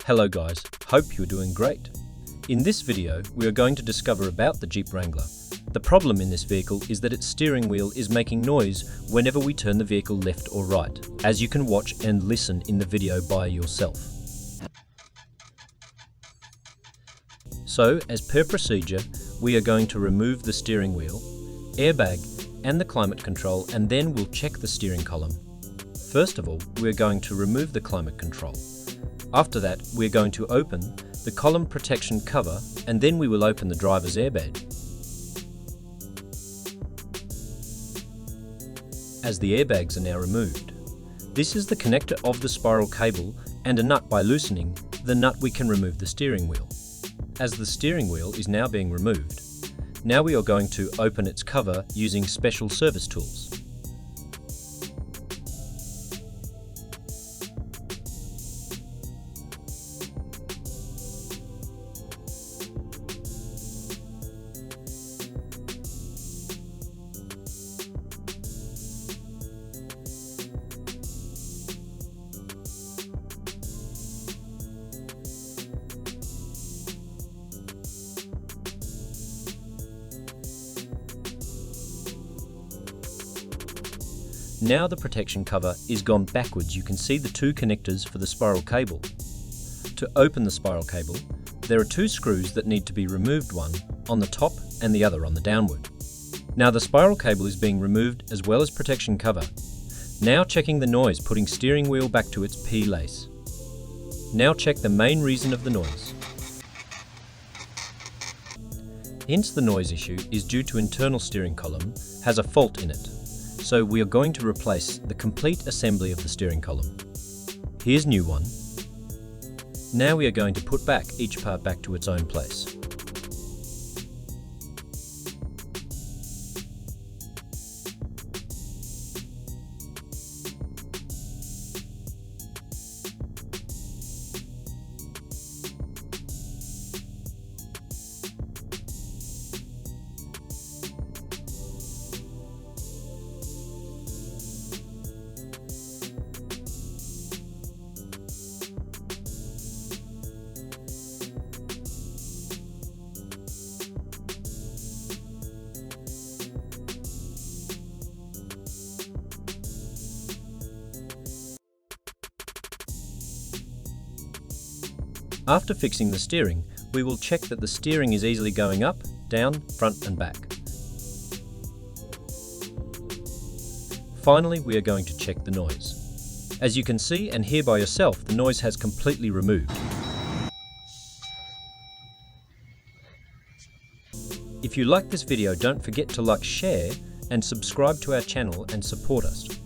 Hello guys, hope you're doing great. In this video, we are going to discover about the Jeep Wrangler. The problem in this vehicle is that its steering wheel is making noise whenever we turn the vehicle left or right, as you can watch and listen in the video by yourself. So, as per procedure, we are going to remove the steering wheel, airbag, and the climate control, and then we'll check the steering column. First of all, we're going to remove the climate control. After that, we're going to open the column protection cover, and then we will open the driver's airbag. As the airbags are now removed, this is the connector of the spiral cable and a nut. By loosening the nut, we can remove the steering wheel. As the steering wheel is now being removed, now we are going to open its cover using special service tools. Now the protection cover is gone backwards. You can see the two connectors for the spiral cable. To open the spiral cable, there are two screws that need to be removed, one on the top and the other on the downward. Now the spiral cable is being removed as well as protection cover. Now checking the noise, putting steering wheel back to its P lace. Now check the main reason of the noise. Hence the noise issue is due to internal steering column has a fault in it. So we are going to replace the complete assembly of the steering column. Here's new one. Now we are going to put back each part back to its own place. After fixing the steering, we will check that the steering is easily going up, down, front and back. Finally, we are going to check the noise. As you can see and hear by yourself, the noise has completely removed. If you like this video, don't forget to like, share and subscribe to our channel and support us.